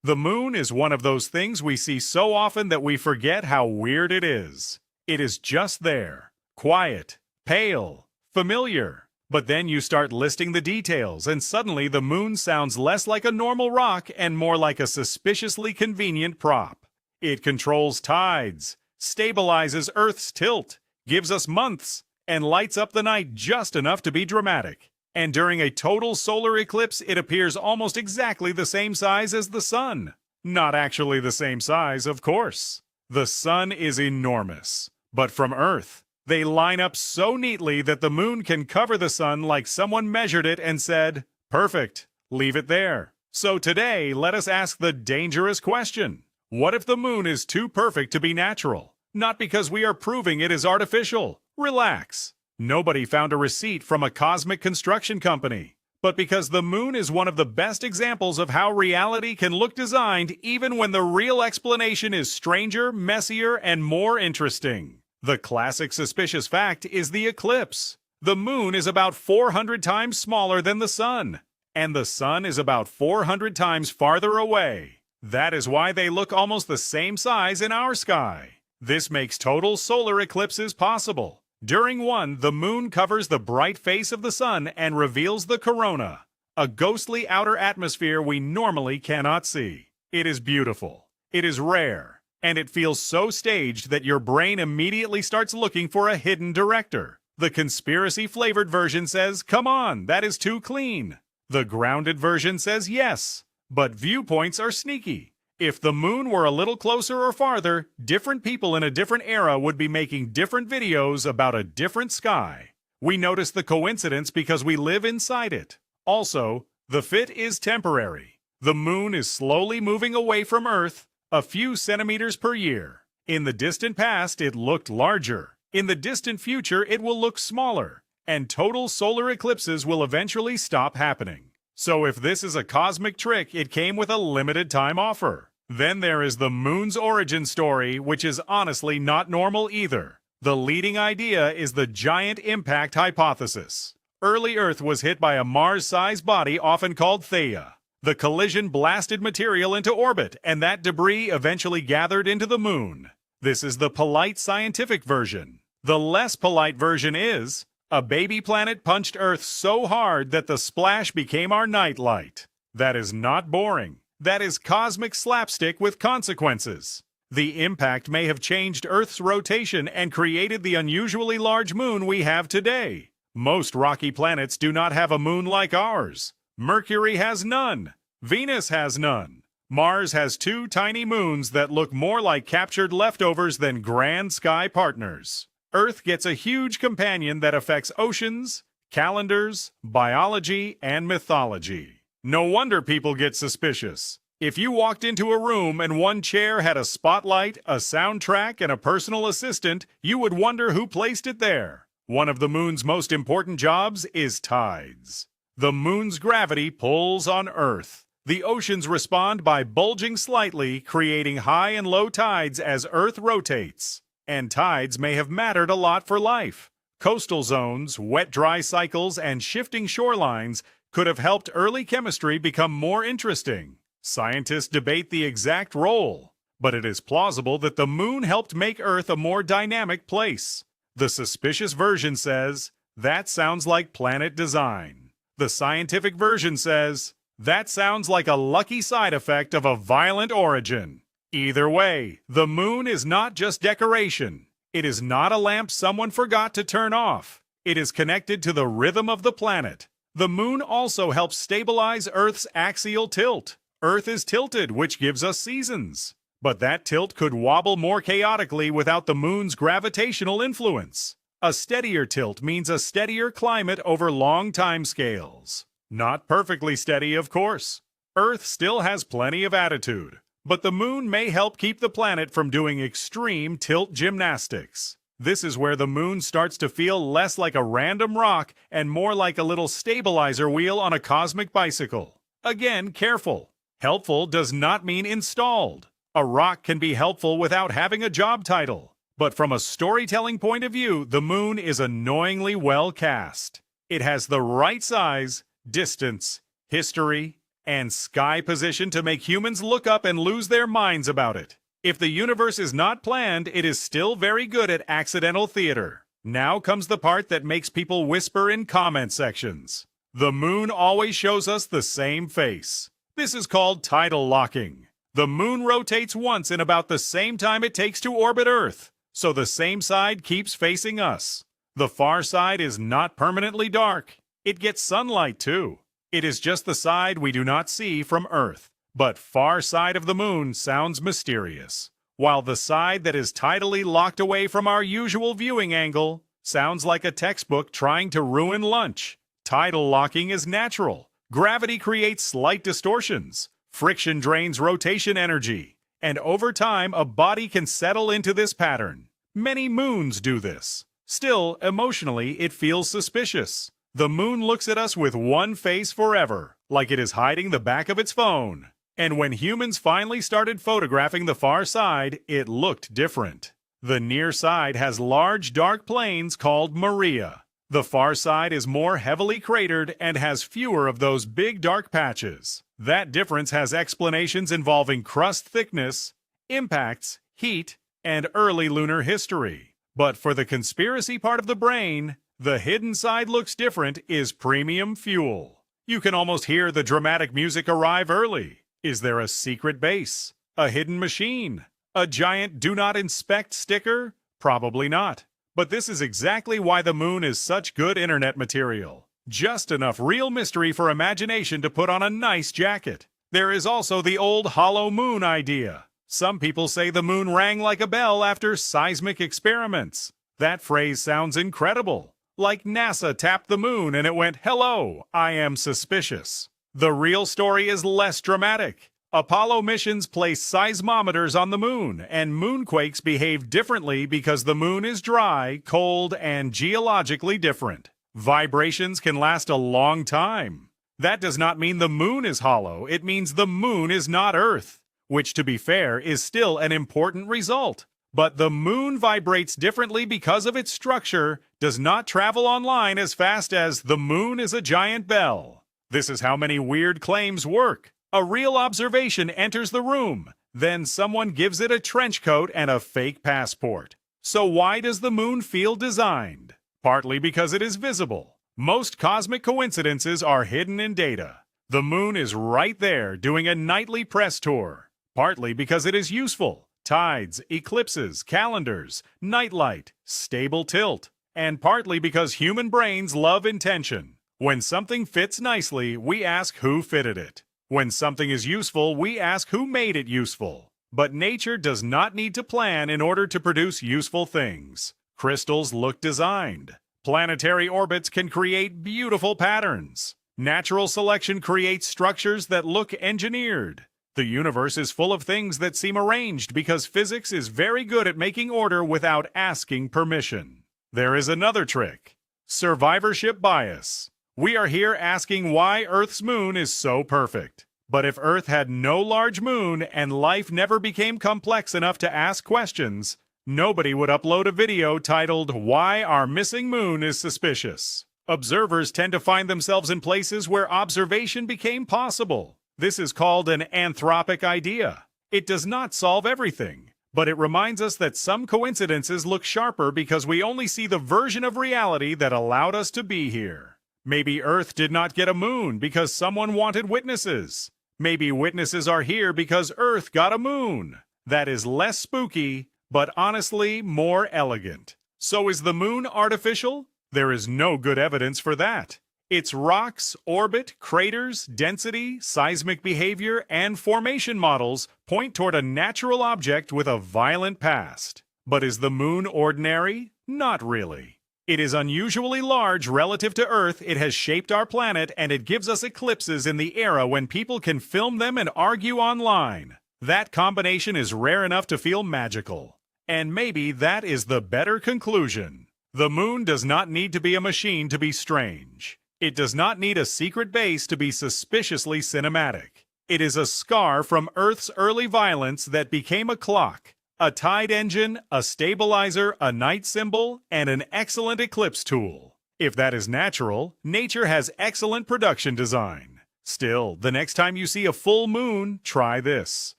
The moon is one of those things we see so often that we forget how weird it is. It is just there, quiet, pale, familiar. But then you start listing the details, and suddenly the moon sounds less like a normal rock and more like a suspiciously convenient prop. It controls tides, stabilizes Earth's tilt, gives us months, and lights up the night just enough to be dramatic. And during a total solar eclipse, it appears almost exactly the same size as the sun. Not actually the same size, of course. The sun is enormous. But from Earth, they line up so neatly that the moon can cover the sun like someone measured it and said, "Perfect, leave it there." So today, let us ask the dangerous question. What if the moon is too perfect to be natural? Not because we are proving it is artificial. Relax. Nobody found a receipt from a cosmic construction company. But because the moon is one of the best examples of how reality can look designed even when the real explanation is stranger, messier, and more interesting. The classic suspicious fact is the eclipse. The moon is about 400 times smaller than the sun, and the sun is about 400 times farther away. That is why they look almost the same size in our sky. This makes total solar eclipses possible. During one, the moon covers the bright face of the sun and reveals the corona, a ghostly outer atmosphere we normally cannot see. It is beautiful. It is rare. And it feels so staged that your brain immediately starts looking for a hidden director. The conspiracy-flavored version says, "Come on, that is too clean." The grounded version says yes, but viewpoints are sneaky. If the moon were a little closer or farther, different people in a different era would be making different videos about a different sky. We notice the coincidence because we live inside it. Also, the fit is temporary. The moon is slowly moving away from Earth, a few centimeters per year. In the distant past, it looked larger. In the distant future, it will look smaller. And total solar eclipses will eventually stop happening. So if this is a cosmic trick, it came with a limited time offer. Then there is the moon's origin story, which is honestly not normal either. The leading idea is the giant impact hypothesis. Early Earth was hit by a Mars-sized body often called Theia. The collision blasted material into orbit, and that debris eventually gathered into the moon. This is the polite scientific version. The less polite version is, a baby planet punched Earth so hard that the splash became our nightlight. That is not boring. That is cosmic slapstick with consequences. The impact may have changed Earth's rotation and created the unusually large moon we have today. Most rocky planets do not have a moon like ours. Mercury has none. Venus has none. Mars has 2 tiny moons that look more like captured leftovers than grand sky partners. Earth gets a huge companion that affects oceans, calendars, biology, and mythology. No wonder people get suspicious. If you walked into a room and one chair had a spotlight, a soundtrack, and a personal assistant, you would wonder who placed it there. One of the moon's most important jobs is tides. The moon's gravity pulls on Earth. The oceans respond by bulging slightly, creating high and low tides as Earth rotates. And tides may have mattered a lot for life. Coastal zones, wet-dry cycles, and shifting shorelines could have helped early chemistry become more interesting. Scientists debate the exact role, but it is plausible that the moon helped make Earth a more dynamic place. The suspicious version says, that sounds like planet design. The scientific version says, that sounds like a lucky side effect of a violent origin. Either way, the moon is not just decoration. It is not a lamp someone forgot to turn off. It is connected to the rhythm of the planet. The moon also helps stabilize Earth's axial tilt. Earth is tilted, which gives us seasons. But that tilt could wobble more chaotically without the moon's gravitational influence. A steadier tilt means a steadier climate over long time scales. Not perfectly steady, of course. Earth still has plenty of attitude, but the moon may help keep the planet from doing extreme tilt gymnastics. This is where the moon starts to feel less like a random rock and more like a little stabilizer wheel on a cosmic bicycle. Again, careful. Helpful does not mean installed. A rock can be helpful without having a job title. But from a storytelling point of view, the moon is annoyingly well cast. It has the right size, distance, history, and sky position to make humans look up and lose their minds about it. If the universe is not planned, it is still very good at accidental theater. Now comes the part that makes people whisper in comment sections. The moon always shows us the same face. This is called tidal locking. The moon rotates once in about the same time it takes to orbit Earth, so the same side keeps facing us. The far side is not permanently dark. It gets sunlight too. It is just the side we do not see from Earth. But far side of the moon sounds mysterious, while the side that is tidally locked away from our usual viewing angle sounds like a textbook trying to ruin lunch. Tidal locking is natural. Gravity creates slight distortions. Friction drains rotation energy. And over time, a body can settle into this pattern. Many moons do this. Still, emotionally, it feels suspicious. The moon looks at us with one face forever, like it is hiding the back of its phone. And when humans finally started photographing the far side, it looked different. The near side has large dark plains called Maria. The far side is more heavily cratered and has fewer of those big dark patches. That difference has explanations involving crust thickness, impacts, heat, and early lunar history. But for the conspiracy part of the brain, the hidden side looks different is premium fuel. You can almost hear the dramatic music arrive early. Is there a secret base? A hidden machine? A giant "Do Not Inspect" sticker? Probably not. But this is exactly why the moon is such good internet material. Just enough real mystery for imagination to put on a nice jacket. There is also the old hollow moon idea. Some people say the moon rang like a bell after seismic experiments. That phrase sounds incredible. Like NASA tapped the moon and it went, "Hello, I am suspicious." The real story is less dramatic. Apollo missions placed seismometers on the moon, and moonquakes behave differently because the moon is dry, cold, and geologically different. Vibrations can last a long time. That does not mean the moon is hollow, it means the moon is not Earth, which, to be fair, is still an important result. But the moon vibrates differently because of its structure, does not travel online as fast as the moon is a giant bell. This is how many weird claims work. A real observation enters the room, then someone gives it a trench coat and a fake passport. So why does the moon feel designed? Partly because it is visible. Most cosmic coincidences are hidden in data. The moon is right there doing a nightly press tour. Partly because it is useful. Tides, eclipses, calendars, nightlight, stable tilt. And partly because human brains love intention. When something fits nicely, we ask who fitted it. When something is useful, we ask who made it useful. But nature does not need to plan in order to produce useful things. Crystals look designed. Planetary orbits can create beautiful patterns. Natural selection creates structures that look engineered. The universe is full of things that seem arranged because physics is very good at making order without asking permission. There is another trick: survivorship bias. We are here asking why Earth's moon is so perfect. But if Earth had no large moon and life never became complex enough to ask questions, nobody would upload a video titled "Why Our Missing Moon is Suspicious." Observers tend to find themselves in places where observation became possible. This is called an anthropic idea. It does not solve everything, but it reminds us that some coincidences look sharper because we only see the version of reality that allowed us to be here. Maybe Earth did not get a moon because someone wanted witnesses. Maybe witnesses are here because Earth got a moon. That is less spooky, but honestly more elegant. So is the moon artificial? There is no good evidence for that. Its rocks, orbit, craters, density, seismic behavior, and formation models point toward a natural object with a violent past. But is the moon ordinary? Not really. It is unusually large relative to Earth, it has shaped our planet, and it gives us eclipses in the era when people can film them and argue online. That combination is rare enough to feel magical. And maybe that is the better conclusion. The moon does not need to be a machine to be strange. It does not need a secret base to be suspiciously cinematic. It is a scar from Earth's early violence that became a clock, a tide engine, a stabilizer, a night symbol, and an excellent eclipse tool. If that is natural, nature has excellent production design. Still, the next time you see a full moon, try this.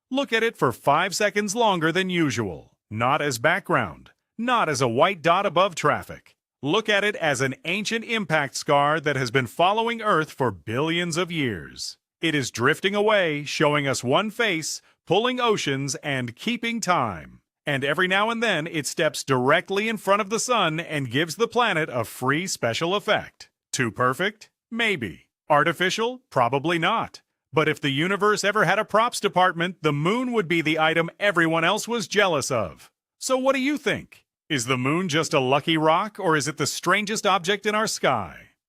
Look at it for 5 seconds longer than usual. Not as background. Not as a white dot above traffic. Look at it as an ancient impact scar that has been following Earth for billions of years. It is drifting away, showing us one face, pulling oceans, and keeping time. And every now and then, it steps directly in front of the sun and gives the planet a free special effect. Too perfect? Maybe. Artificial? Probably not. But if the universe ever had a props department, the moon would be the item everyone else was jealous of. So what do you think? Is the moon just a lucky rock, or is it the strangest object in our sky?